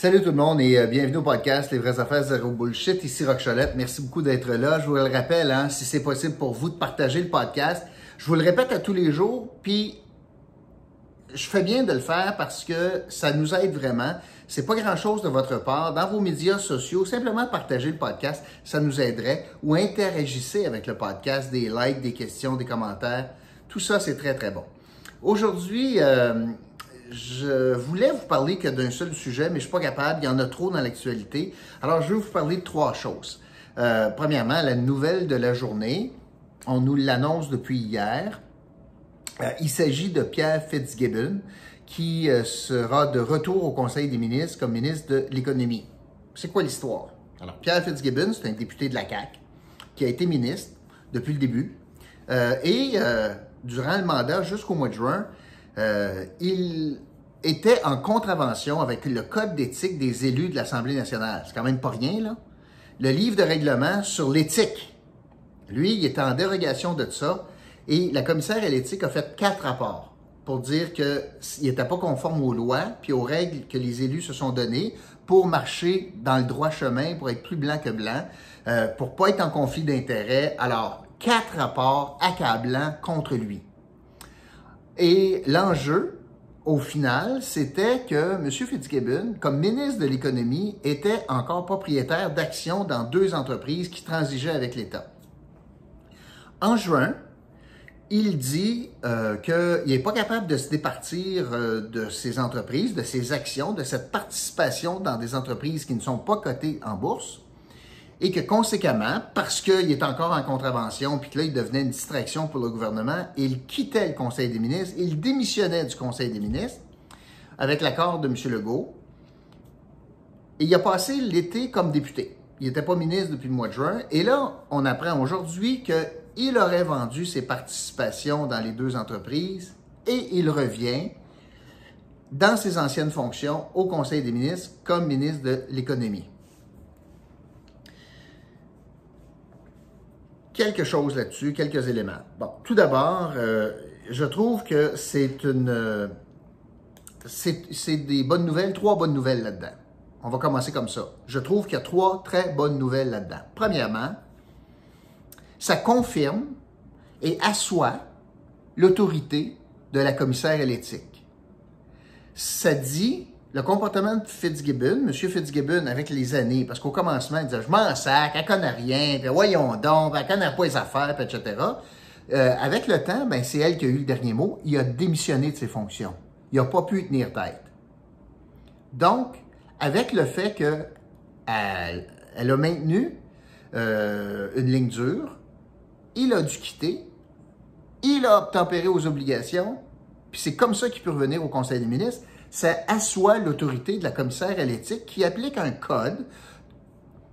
Salut tout le monde et bienvenue au podcast Les vraies affaires zéro bullshit. Ici Roch Cholette. Merci beaucoup d'être là. Je vous le rappelle, si c'est possible pour vous de partager le podcast. Je vous le répète à tous les jours, puis je fais bien de le faire parce que ça nous aide vraiment. C'est pas grand-chose de votre part. Dans vos médias sociaux, simplement partager le podcast, ça nous aiderait. Ou interagissez avec le podcast, des likes, des questions, des commentaires. Tout ça, c'est très, très bon. Aujourd'hui, je voulais vous parler que d'un seul sujet, mais je ne suis pas capable. Il y en a trop dans l'actualité. Alors, je vais vous parler de trois choses. Premièrement, la nouvelle de la journée. On nous l'annonce depuis hier. Il s'agit de Pierre Fitzgibbon, qui sera de retour au Conseil des ministres comme ministre de l'Économie. C'est quoi l'histoire? Alors, Pierre Fitzgibbon, c'est un député de la CAQ qui a été ministre depuis le début. Durant le mandat jusqu'au mois de juin, il était en contravention avec le Code d'éthique des élus de l'Assemblée nationale. C'est quand même pas rien, là. Le livre de règlement sur l'éthique. Lui, il était en dérogation de ça. Et la commissaire à l'éthique a fait 4 rapports pour dire qu'il n'était pas conforme aux lois puis aux règles que les élus se sont données pour marcher dans le droit chemin, pour être plus blanc que blanc, pour pas être en conflit d'intérêts. Alors, 4 rapports accablants contre lui. Et l'enjeu, au final, c'était que M. Fitzgibbon, comme ministre de l'Économie, était encore propriétaire d'actions dans 2 entreprises qui transigeaient avec l'État. En juin, il dit qu'il n'est pas capable de se départir de ces entreprises, de ces actions, de cette participation dans des entreprises qui ne sont pas cotées en bourse et que conséquemment, parce qu'il est encore en contravention puis que là, il devenait une distraction pour le gouvernement, il quittait le Conseil des ministres, il démissionnait du Conseil des ministres avec l'accord de M. Legault et il a passé l'été comme député. Il n'était pas ministre depuis le mois de juin et là, on apprend aujourd'hui que il aurait vendu ses participations dans les 2 entreprises et il revient dans ses anciennes fonctions au Conseil des ministres comme ministre de l'Économie. Quelque chose là-dessus, quelques éléments. Bon, tout d'abord, je trouve que c'est des bonnes nouvelles, 3 bonnes nouvelles là-dedans. On va commencer comme ça. Je trouve qu'il y a 3 très bonnes nouvelles là-dedans. Premièrement, ça confirme et assoit l'autorité de la commissaire à l'éthique. Ça dit le comportement de Fitzgibbon, M. Fitzgibbon, avec les années, parce qu'au commencement, il disait « je m'en sac, elle connaît rien, puis voyons donc, elle connaît pas les affaires, puis etc. » Avec le temps, ben, c'est elle qui a eu le dernier mot. Il a démissionné de ses fonctions. Il n'a pas pu y tenir tête. Donc, avec le fait qu'elle a maintenu une ligne dure, il a dû quitter, il a obtempéré aux obligations, puis c'est comme ça qu'il peut revenir au Conseil des ministres. Ça assoit l'autorité de la commissaire à l'éthique qui applique un code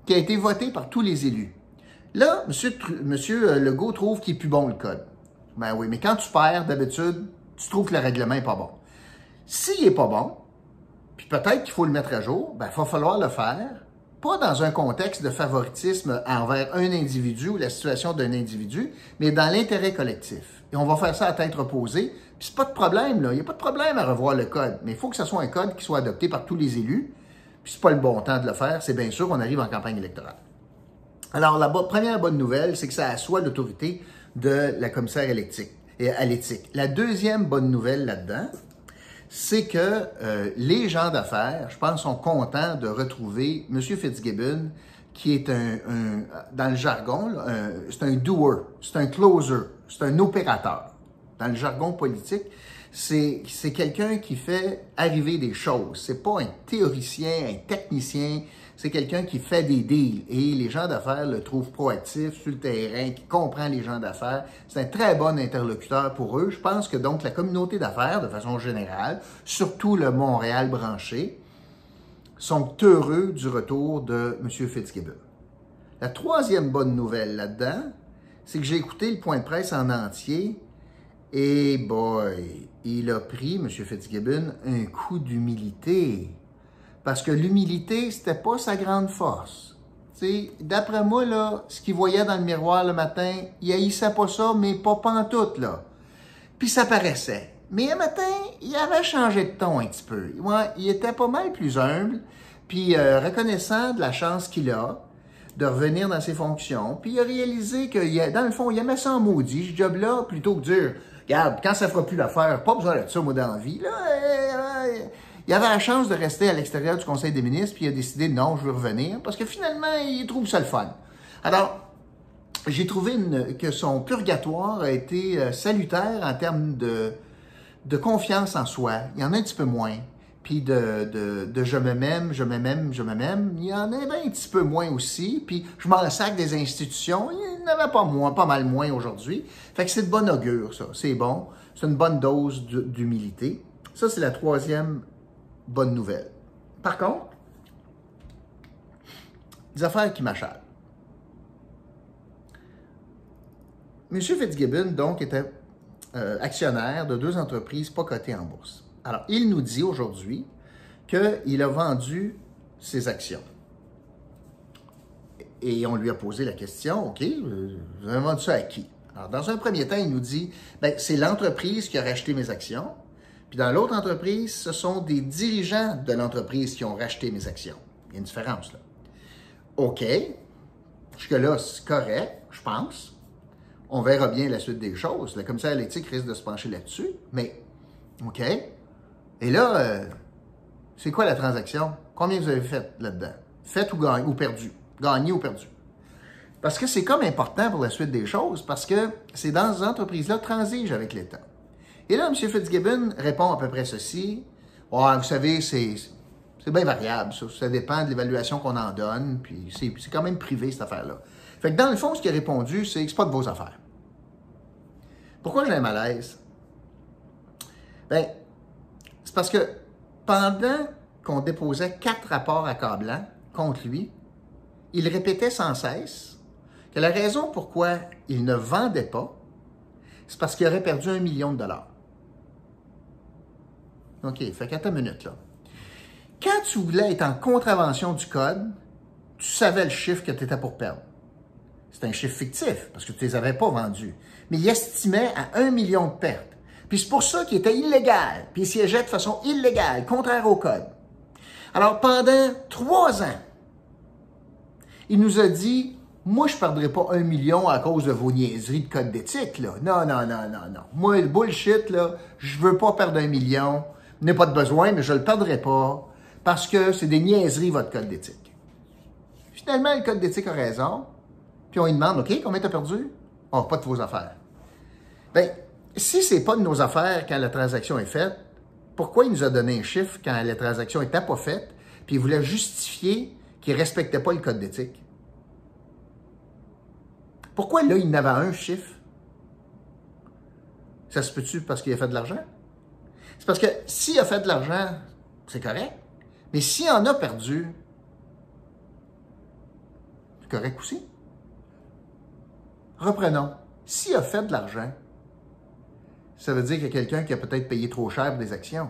qui a été voté par tous les élus. Là, M. Legault trouve qu'il n'est plus bon le code. Ben oui, mais quand tu perds, d'habitude, tu trouves que le règlement n'est pas bon. S'il n'est pas bon, puis peut-être qu'il faut le mettre à jour, ben il va falloir le faire, pas dans un contexte de favoritisme envers un individu ou la situation d'un individu, mais dans l'intérêt collectif. Et on va faire ça à tête reposée. Puis c'est pas de problème, là. Il n'y a pas de problème à revoir le code. Mais il faut que ce soit un code qui soit adopté par tous les élus. Puis c'est pas le bon temps de le faire. C'est bien sûr qu'on arrive en campagne électorale. Alors, la première bonne nouvelle, c'est que ça assoit l'autorité de la commissaire à l'éthique. La deuxième bonne nouvelle là-dedans, c'est que les gens d'affaires, je pense, sont contents de retrouver M. Fitzgibbon, qui est dans le jargon, c'est un doer, c'est un closer, c'est un opérateur. Dans le jargon politique, c'est quelqu'un qui fait arriver des choses. C'est pas un théoricien, un technicien, c'est quelqu'un qui fait des deals. Et les gens d'affaires le trouvent proactif sur le terrain, qui comprend les gens d'affaires. C'est un très bon interlocuteur pour eux. Je pense que donc la communauté d'affaires, de façon générale, surtout le Montréal branché, sont heureux du retour de M. Fitzgibbon. La troisième bonne nouvelle là-dedans, c'est que j'ai écouté le point de presse en entier et boy, il a pris, M. Fitzgibbon, un coup d'humilité. Parce que l'humilité, c'était pas sa grande force. D'après moi, là, ce qu'il voyait dans le miroir le matin, il haïssait pas ça, mais pas pantoute, là. Puis ça paraissait. Mais un matin, il avait changé de ton un petit peu. Ouais, il était pas mal plus humble, Puis reconnaissant de la chance qu'il a de revenir dans ses fonctions, puis il a réalisé que, dans le fond, il aimait ça en maudit, ce job-là, plutôt que de dire, regarde, quand ça fera plus l'affaire, pas besoin de ça, moi, dans la vie. Là, il avait la chance de rester à l'extérieur du Conseil des ministres, puis il a décidé, non, je veux revenir, parce que finalement, il trouve ça le fun. Alors, j'ai trouvé que son purgatoire a été salutaire en termes de confiance en soi. Il y en a un petit peu moins. Puis de je me m'aime, je m'aime, je m'aime, il y en avait un petit peu moins aussi. Puis je m'en sac des institutions, il n'y en avait pas mal moins aujourd'hui. Fait que c'est de bon augure, ça. C'est bon. C'est une bonne dose d'humilité. Ça, c'est la troisième bonne nouvelle. Par contre, des affaires qui m'achalent. M. Fitzgibbon, donc, était actionnaire de 2 entreprises pas cotées en bourse. Alors, il nous dit aujourd'hui qu'il a vendu ses actions. Et on lui a posé la question, OK, vous avez vendu ça à qui? Alors, dans un premier temps, il nous dit, bien, c'est l'entreprise qui a racheté mes actions. Puis dans l'autre entreprise, ce sont des dirigeants de l'entreprise qui ont racheté mes actions. Il y a une différence, là. OK, jusque-là, c'est correct, je pense. On verra bien la suite des choses. Le commissaire à l'éthique risque de se pencher là-dessus, mais OK. Et là, c'est quoi la transaction? Combien vous avez fait là-dedans? Fait ou gagné ou perdu? Gagné ou perdu? Parce que c'est comme important pour la suite des choses, parce que c'est dans ces entreprises-là transigent avec l'État. Et là, M. Fitzgibbon répond à peu près ceci. Ouais, vous savez, c'est bien variable, ça dépend de l'évaluation qu'on en donne, puis c'est quand même privé, cette affaire-là. Fait que dans le fond, ce qu'il a répondu, c'est pas de vos affaires. Pourquoi j'ai un malaise? Bien, c'est parce que pendant qu'on déposait 4 rapports accablants contre lui, il répétait sans cesse que la raison pourquoi il ne vendait pas, c'est parce qu'il aurait perdu 1 million de dollars. OK, fait qu'attends une minute, là. Quand tu voulais être en contravention du code, tu savais le chiffre que tu étais pour perdre. C'est un chiffre fictif, parce que tu ne les avais pas vendus. Mais il estimait à 1 million de pertes. Puis c'est pour ça qu'il était illégal, puis il siégeait de façon illégale, contraire au code. Alors, pendant 3 ans, il nous a dit, moi, je ne perdrai pas 1 million à cause de vos niaiseries de code d'éthique, là. Non, non, non, non, non. Moi, le bullshit, là, je ne veux pas perdre 1 million. Je n'ai pas de besoin, mais je ne le perdrai pas, parce que c'est des niaiseries, votre code d'éthique. Finalement, le code d'éthique a raison, puis on lui demande, OK, combien tu as perdu? Oh, pas de vos affaires. Bien, si ce n'est pas de nos affaires quand la transaction est faite, pourquoi il nous a donné un chiffre quand la transaction n'était pas faite, puis il voulait justifier qu'il ne respectait pas le code d'éthique? Pourquoi là, il n'avait un chiffre? Ça se peut-tu parce qu'il a fait de l'argent? C'est parce que s'il a fait de l'argent, c'est correct. Mais s'il en a perdu, c'est correct aussi. Reprenons. S'il a fait de l'argent, ça veut dire qu'il y a quelqu'un qui a peut-être payé trop cher pour des actions.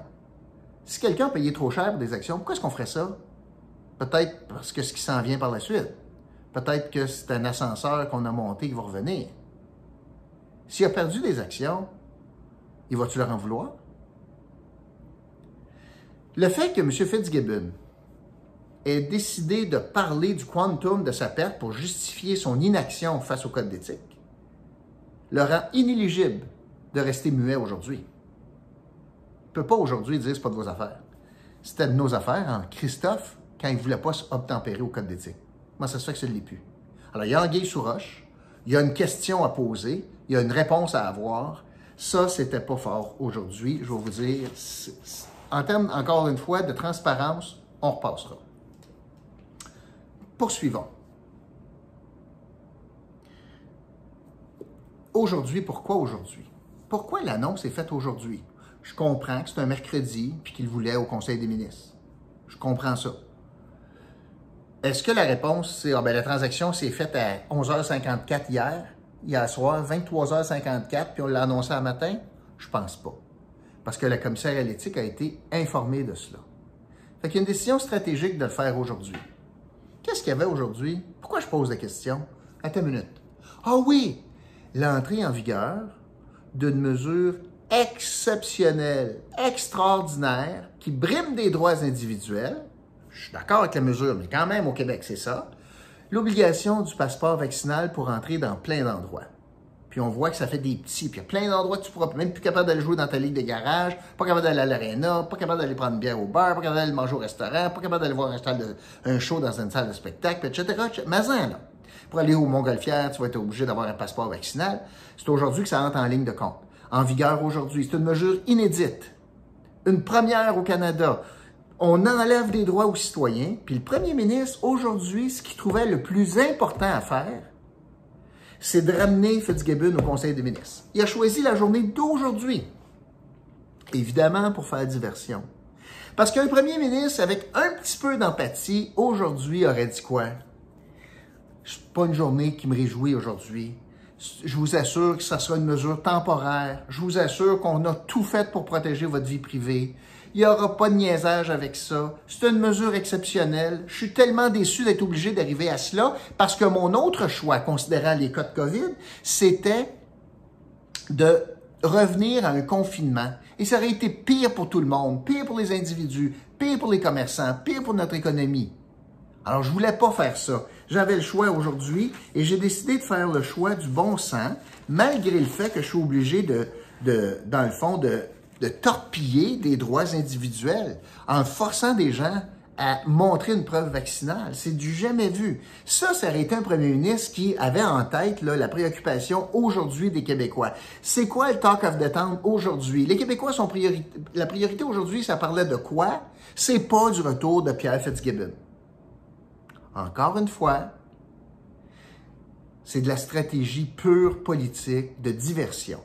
Si quelqu'un a payé trop cher pour des actions, pourquoi est-ce qu'on ferait ça? Peut-être parce que ce qui s'en vient par la suite. Peut-être que c'est un ascenseur qu'on a monté qui va revenir. S'il a perdu des actions, il va-tu leur en vouloir? Le fait que M. Fitzgibbon ait décidé de parler du quantum de sa perte pour justifier son inaction face au code d'éthique le rend inéligible de rester muet aujourd'hui. Il ne peut pas aujourd'hui dire que ce n'est pas de vos affaires. C'était de nos affaires en Christophe quand il ne voulait pas obtempérer au code d'éthique. Moi, ça se fait que ça ne l'est plus. Alors, il y a anguille sous roche, il y a une question à poser, il y a une réponse à avoir. Ça, c'était pas fort aujourd'hui. Je vais vous dire, en termes, encore une fois, de transparence, on repassera. Poursuivons. Aujourd'hui, pourquoi aujourd'hui? Pourquoi l'annonce est faite aujourd'hui? Je comprends que c'est un mercredi puis qu'il voulait au Conseil des ministres. Je comprends ça. Est-ce que la réponse, c'est la transaction s'est faite à 11h54 hier soir, 23h54, puis on l'a annoncé un matin? Je pense pas. Parce que le commissaire à l'éthique a été informé de cela. Fait qu'il y a une décision stratégique de le faire aujourd'hui. Qu'est-ce qu'il y avait aujourd'hui? Pourquoi je pose la question? Attends une minute. Ah oui! L'entrée en vigueur d'une mesure exceptionnelle, extraordinaire, qui brime des droits individuels. je suis d'accord avec la mesure, mais quand même au Québec, c'est ça, l'obligation du passeport vaccinal pour entrer dans plein d'endroits. Puis on voit que ça fait des petits, puis il y a plein d'endroits que tu pourras même plus capable d'aller jouer dans ta ligue de garage, pas capable d'aller à l'aréna, pas capable d'aller prendre une bière au bar, pas capable d'aller manger au restaurant, pas capable d'aller voir un show dans une salle de spectacle, etc. Mazin, là. Pour aller au Montgolfière, tu vas être obligé d'avoir un passeport vaccinal. C'est aujourd'hui que ça entre en ligne de compte. En vigueur aujourd'hui. C'est une mesure inédite. Une première au Canada. On enlève des droits aux citoyens, puis le premier ministre, aujourd'hui, ce qu'il trouvait le plus important à faire, c'est de ramener Fitzgibbon au Conseil des ministres. Il a choisi la journée d'aujourd'hui, évidemment pour faire diversion. Parce qu'un premier ministre, avec un petit peu d'empathie, aujourd'hui, aurait dit quoi? C'est pas une journée qui me réjouit aujourd'hui. Je vous assure que ça sera une mesure temporaire. Je vous assure qu'on a tout fait pour protéger votre vie privée. Il n'y aura pas de niaisage avec ça. C'est une mesure exceptionnelle. Je suis tellement déçu d'être obligé d'arriver à cela parce que mon autre choix, considérant les cas de COVID, c'était de revenir à un confinement. Et ça aurait été pire pour tout le monde, pire pour les individus, pire pour les commerçants, pire pour notre économie. Alors, je voulais pas faire ça. J'avais le choix aujourd'hui et j'ai décidé de faire le choix du bon sens, malgré le fait que je suis obligé dans le fond, de torpiller des droits individuels en forçant des gens à montrer une preuve vaccinale. C'est du jamais vu. Ça aurait été un premier ministre qui avait en tête là, la préoccupation aujourd'hui des Québécois. C'est quoi le talk of the town aujourd'hui? Les Québécois sont la priorité aujourd'hui, ça parlait de quoi? C'est pas du retour de Pierre Fitzgibbon. Encore une fois, c'est de la stratégie pure politique de diversion.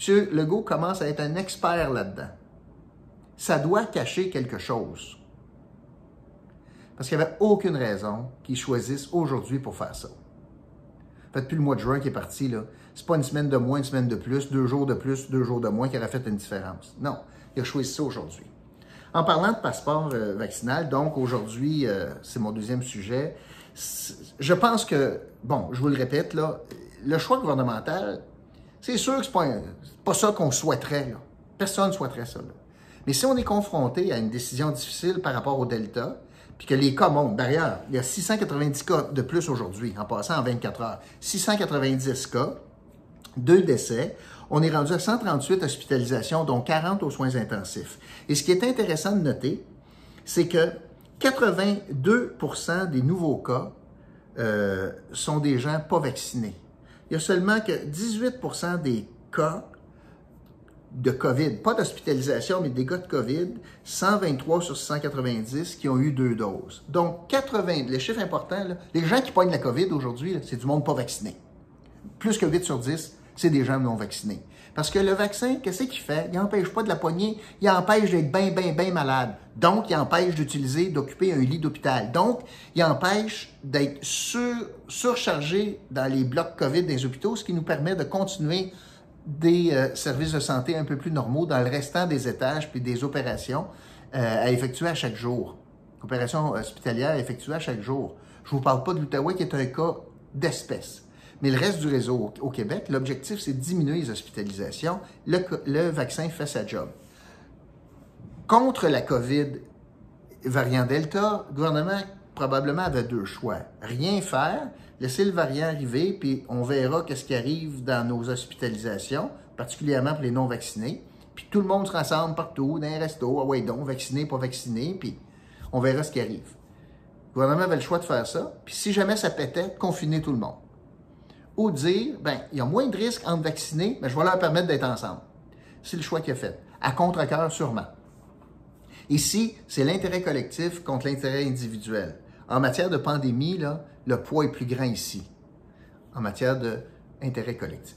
M. Legault commence à être un expert là-dedans. Ça doit cacher quelque chose. Parce qu'il n'y avait aucune raison qu'ils choisissent aujourd'hui pour faire ça. Fait depuis le mois de juin qui est parti, là, c'est pas une semaine de moins, une semaine de plus, 2 jours de plus, 2 jours de moins qui aurait fait une différence. Non, il a choisi ça aujourd'hui. En parlant de passeport vaccinal, donc aujourd'hui, c'est mon deuxième sujet, je pense que, bon, je vous le répète, là, le choix gouvernemental, c'est sûr que c'est pas ça qu'on souhaiterait. Là. Personne ne souhaiterait ça. Là. Mais si on est confronté à une décision difficile par rapport au Delta, puis que les cas montent, d'ailleurs, il y a 690 cas de plus aujourd'hui, en passant en 24 heures. 690 cas, 2 décès. On est rendu à 138 hospitalisations, dont 40 aux soins intensifs. Et ce qui est intéressant de noter, c'est que 82% des nouveaux cas sont des gens pas vaccinés. Il y a seulement que 18% des cas de COVID, pas d'hospitalisation, mais des cas de COVID, 123 sur 690 qui ont eu 2 doses. Donc, 80, les chiffres importants, là, les gens qui pognent la COVID aujourd'hui, c'est du monde pas vacciné. Plus que 8 sur 10, c'est des gens non vaccinés. Parce que le vaccin, qu'est-ce qu'il fait? Il n'empêche pas de la pogner, il empêche d'être bien malade. Donc, il empêche d'occuper un lit d'hôpital. Donc, il empêche d'être surchargé dans les blocs COVID des hôpitaux, ce qui nous permet de continuer des services de santé un peu plus normaux dans le restant des étages puis des opérations à effectuer à chaque jour. Opérations hospitalières à effectuer à chaque jour. Je ne vous parle pas de l'Outaouais qui est un cas d'espèce. Mais le reste du réseau au Québec, l'objectif, c'est de diminuer les hospitalisations. Le vaccin fait sa job. Contre la COVID variant Delta, le gouvernement probablement avait 2 choix. Rien faire, laisser le variant arriver, puis on verra qu'est-ce qui arrive dans nos hospitalisations, particulièrement pour les non-vaccinés. Puis tout le monde se rassemble partout, dans les restos, ah ouais donc, vacciné, pas vacciné, puis on verra ce qui arrive. Le gouvernement avait le choix de faire ça, puis si jamais ça pétait, confiner tout le monde. Ou dire, ben, il y a moins de risques entre vaccinés, mais je vais leur permettre d'être ensemble. C'est le choix qu'il a fait. À contre-cœur, sûrement. Ici, c'est l'intérêt collectif contre l'intérêt individuel. En matière de pandémie, là, le poids est plus grand ici, en matière d'intérêt collectif.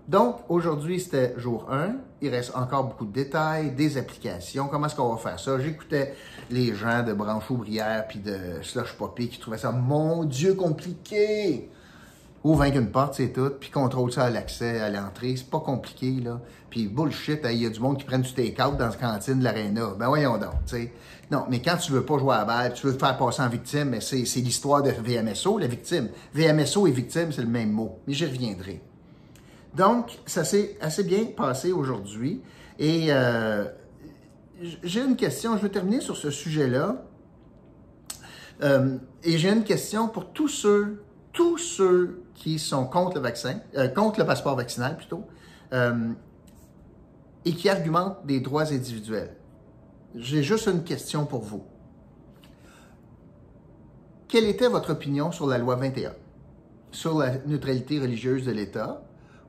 Donc, aujourd'hui, c'était jour 1. Il reste encore beaucoup de détails, des applications. Comment est-ce qu'on va faire ça? J'écoutais les gens de Branche Ouvrière puis de Slush Poppy qui trouvaient ça, mon Dieu, compliqué! Ouvre avec une porte, c'est tout, puis contrôle ça à l'accès, à l'entrée. C'est pas compliqué, là. Puis bullshit, il y a du monde qui prennent du take-out dans la cantine de l'aréna. Ben voyons donc, tu sais. Non, mais quand tu veux pas jouer à la balle, tu veux te faire passer en victime, mais c'est l'histoire de VMSO, la victime. VMSO et victime, c'est le même mot, mais j'y reviendrai. Donc, ça s'est assez bien passé aujourd'hui. Et j'ai une question, je veux terminer sur ce sujet-là. Et j'ai une question pour tous ceux qui sont contre le vaccin, contre le passeport vaccinal plutôt, et qui argumentent des droits individuels. J'ai juste une question pour vous. Quelle était votre opinion sur la loi 21, sur la neutralité religieuse de l'État,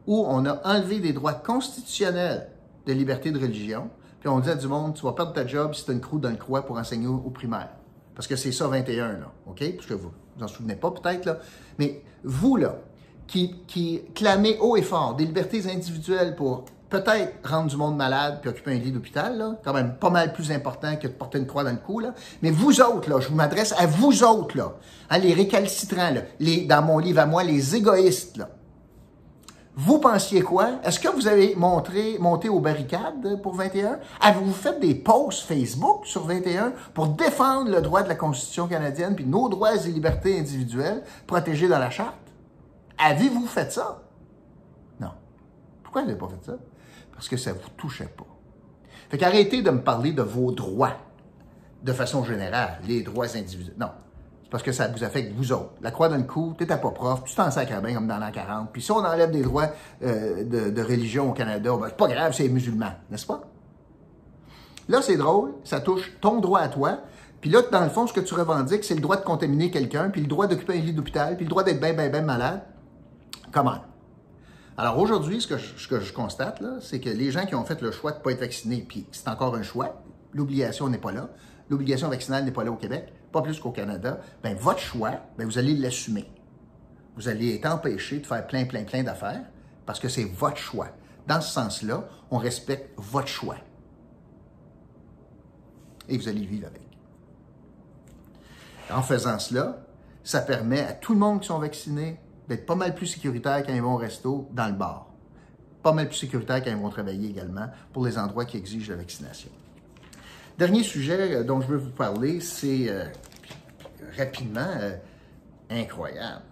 où on a enlevé des droits constitutionnels de liberté de religion, puis on dit à du monde, tu vas perdre ta job si tu as une croûte dans le croix pour enseigner au primaire. Parce que c'est ça 21, là, OK? Parce que vous en souvenez pas peut-être, là. Mais vous, là, qui clamez haut et fort des libertés individuelles pour peut-être rendre du monde malade puis occuper un lit d'hôpital, là, quand même pas mal plus important que de porter une croix dans le cou, là. Mais vous autres, là, je m'adresse à vous autres, là, hein, les récalcitrants, là, dans mon livre à moi, les égoïstes, là. Vous pensiez quoi? Est-ce que vous avez monté aux barricades pour 21? Avez-vous fait des posts Facebook sur 21 pour défendre le droit de la Constitution canadienne puis nos droits et libertés individuelles protégés dans la Charte? Avez-vous fait ça? Non. Pourquoi vous n'avez pas fait ça? Parce que ça ne vous touchait pas. Fait qu'arrêtez de me parler de vos droits de façon générale, les droits individuels. Non. C'est parce que ça vous affecte vous autres. La croix dans le cou, t'étais pas prof, tu t'en sacres bien comme dans l'an 40. Puis si on enlève des droits de religion au Canada, ben, c'est pas grave, c'est les musulmans, n'est-ce pas? Là, c'est drôle, ça touche ton droit à toi. Puis là, dans le fond, ce que tu revendiques, c'est le droit de contaminer quelqu'un, puis le droit d'occuper un lit d'hôpital, puis le droit d'être bien malade. Comment? Alors aujourd'hui, ce que je constate, là, c'est que les gens qui ont fait le choix de ne pas être vaccinés, puis c'est encore un choix, l'obligation n'est pas là, l'obligation vaccinale n'est pas là au Québec, pas plus qu'au Canada, bien votre choix, bien, vous allez l'assumer. Vous allez être empêché de faire plein d'affaires parce que c'est votre choix. Dans ce sens-là, on respecte votre choix. Et vous allez vivre avec. En faisant cela, ça permet à tout le monde qui sont vaccinés d'être pas mal plus sécuritaires quand ils vont au resto, dans le bar. Pas mal plus sécuritaires quand ils vont travailler également pour les endroits qui exigent la vaccination. Dernier sujet dont je veux vous parler, c'est rapidement incroyable.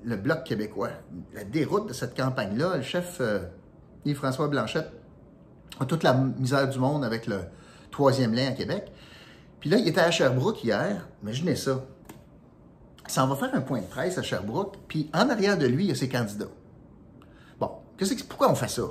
Le Bloc québécois. La déroute de cette campagne-là, le chef Yves-François Blanchet a toute la misère du monde avec le 3e lien à Québec. Puis là, il était à Sherbrooke hier. Imaginez ça. Il s'en va faire un point de presse à Sherbrooke, puis en arrière de lui, il y a ses candidats. Bon, pourquoi on fait ça?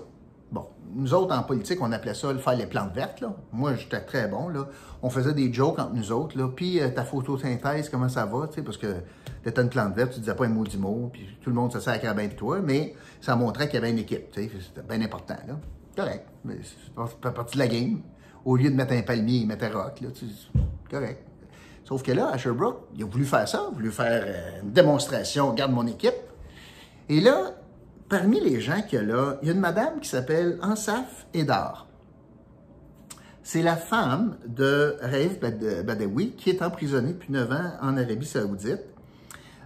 Bon, nous autres, en politique, on appelait ça faire les plantes vertes, là. Moi, j'étais très bon, là. On faisait des jokes entre nous autres, là. Puis ta photosynthèse, comment ça va, tu sais, parce que t'étais une plante verte, tu disais pas un maudit mot, puis tout le monde se sert à la de toi, mais ça montrait qu'il y avait une équipe, tu sais, c'était bien important, là. Correct, mais ça fait partie de la game. Au lieu de mettre un palmier, il mettait rock, là, tu sais, correct. Sauf que là, à Sherbrooke, il a voulu faire ça, il a voulu faire une démonstration, regarde mon équipe. Et là, parmi les gens qu'il y a là, il y a une madame qui s'appelle Ansaf Edar. C'est la femme de Raif Badawi, qui est emprisonnée depuis 9 ans en Arabie Saoudite.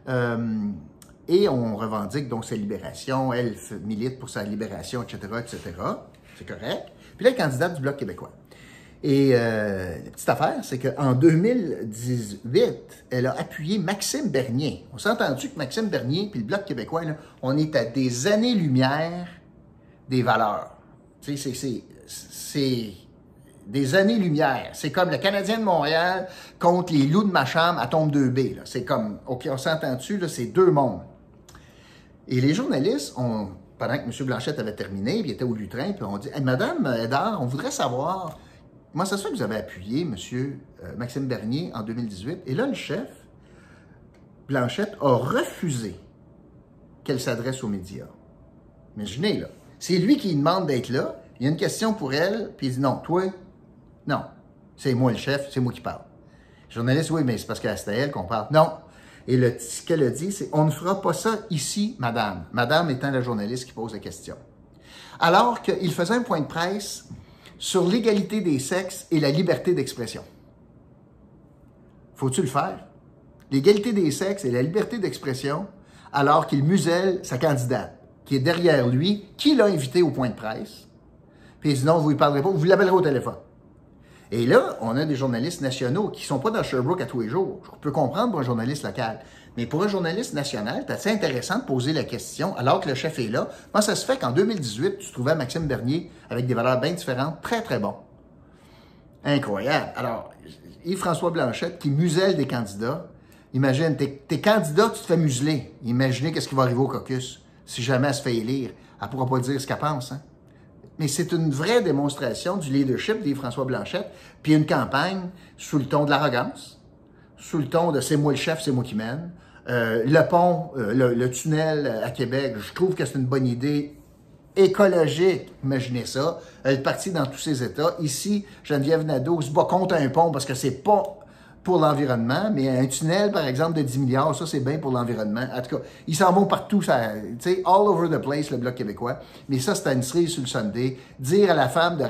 Et on revendique donc sa libération. Elle milite pour sa libération, etc., etc. C'est correct. Puis là, elle est candidate du Bloc québécois. Et la petite affaire, c'est qu'en 2018, elle a appuyé Maxime Bernier. On s'est entendu que Maxime Bernier puis le Bloc québécois, là, on est à des années-lumière des valeurs. Tu sais, c'est des années-lumière. C'est comme le Canadien de Montréal contre les Loups de ma chambre à Tombe 2B. C'est comme, OK, on s'entend-tu, là, c'est deux mondes. Et les journalistes, pendant que M. Blanchette avait terminé, puis il était au lutrin, puis on dit hey, « Madame Edard, on voudrait savoir... » Comment ça se fait que vous avez appuyé M. Maxime Bernier en 2018? Et là, le chef, Blanchette, a refusé qu'elle s'adresse aux médias. Imaginez, là. C'est lui qui demande d'être là. Il y a une question pour elle, puis il dit non, toi, non. C'est moi le chef, c'est moi qui parle. Le journaliste, oui, mais c'est parce que c'est à elle qu'on parle. Non. Et ce qu'elle a dit, c'est on ne fera pas ça ici, madame. Madame étant la journaliste qui pose la question. Alors qu'il faisait un point de presse sur l'égalité des sexes et la liberté d'expression. Faut-tu le faire? L'égalité des sexes et la liberté d'expression, alors qu'il muselle sa candidate, qui est derrière lui, qui l'a invité au point de presse, puis il dit non, vous ne lui parlerez pas, vous l'appellerez au téléphone. Et là, on a des journalistes nationaux qui ne sont pas dans Sherbrooke à tous les jours. Je peux comprendre pour un journaliste local. Mais pour un journaliste national, c'est assez intéressant de poser la question alors que le chef est là. Comment ça se fait qu'en 2018, tu trouvais Maxime Bernier avec des valeurs bien différentes, très, très bon? Incroyable. Alors, Yves-François Blanchette qui muselle des candidats. Imagine, t'es candidat, tu te fais museler. Imaginez qu'est-ce qui va arriver au caucus si jamais elle se fait élire. Elle ne pourra pas dire ce qu'elle pense. Hein? Mais c'est une vraie démonstration du leadership d'Yves-François Blanchette, puis une campagne sous le ton de l'arrogance, sous le ton de « c'est moi le chef, c'est moi qui mène ». Le pont, le tunnel à Québec, je trouve que c'est une bonne idée écologique, imaginez ça. Le parti dans tous ses états. Ici, Geneviève Nadeau se bat contre un pont parce que c'est pas pour l'environnement, mais un tunnel, par exemple, de 10 milliards, ça, c'est bien pour l'environnement. En tout cas, ils s'en vont partout, tu sais, all over the place, le Bloc québécois. Mais ça, c'est une cerise sur le Sunday. Dire à la femme de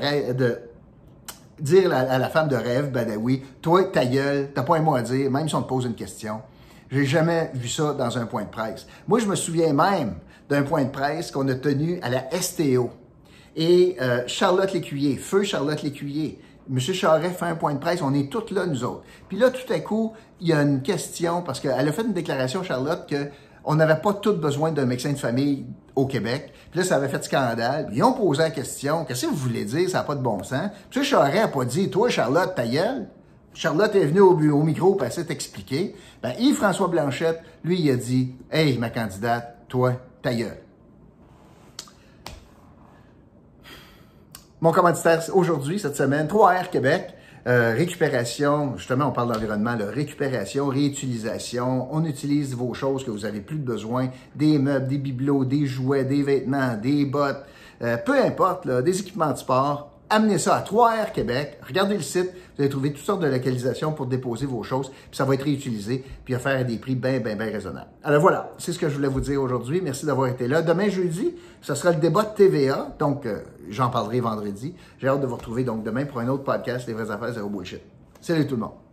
rêve, Badawi, toi, ta gueule, t'as pas un mot à dire, même si on te pose une question. J'ai jamais vu ça dans un point de presse. Moi, je me souviens même d'un point de presse qu'on a tenu à la STO. Et Charlotte Lécuyer, feu Charlotte Lécuyer, M. Charest fait un point de presse, on est toutes là, nous autres. Puis là, tout à coup, il y a une question, parce qu'elle a fait une déclaration, Charlotte, qu'on n'avait pas tous besoin d'un médecin de famille au Québec. Puis là, ça avait fait scandale. Puis ils ont posé la question, qu'est-ce que vous voulez dire, ça n'a pas de bon sens. M. Charest n'a pas dit, toi, Charlotte, ta gueule. Charlotte est venue au micro pour essayer de t'expliquer. Ben, Yves-François Blanchette, lui, il a dit, hey, ma candidate, toi, ta gueule. Mon commanditaire aujourd'hui, cette semaine, 3R Québec, récupération, justement, on parle d'environnement, récupération, réutilisation, on utilise vos choses que vous avez plus de besoin, des meubles, des bibelots, des jouets, des vêtements, des bottes, peu importe, là, des équipements de sport, amenez ça à 3R Québec, regardez le site, vous allez trouver toutes sortes de localisations pour déposer vos choses, puis ça va être réutilisé, puis offert à des prix bien raisonnables. Alors voilà, c'est ce que je voulais vous dire aujourd'hui. Merci d'avoir été là. Demain, jeudi, ce sera le débat de TVA, donc j'en parlerai vendredi. J'ai hâte de vous retrouver donc demain pour un autre podcast, Les vraies affaires, zéro bullshit. Salut tout le monde.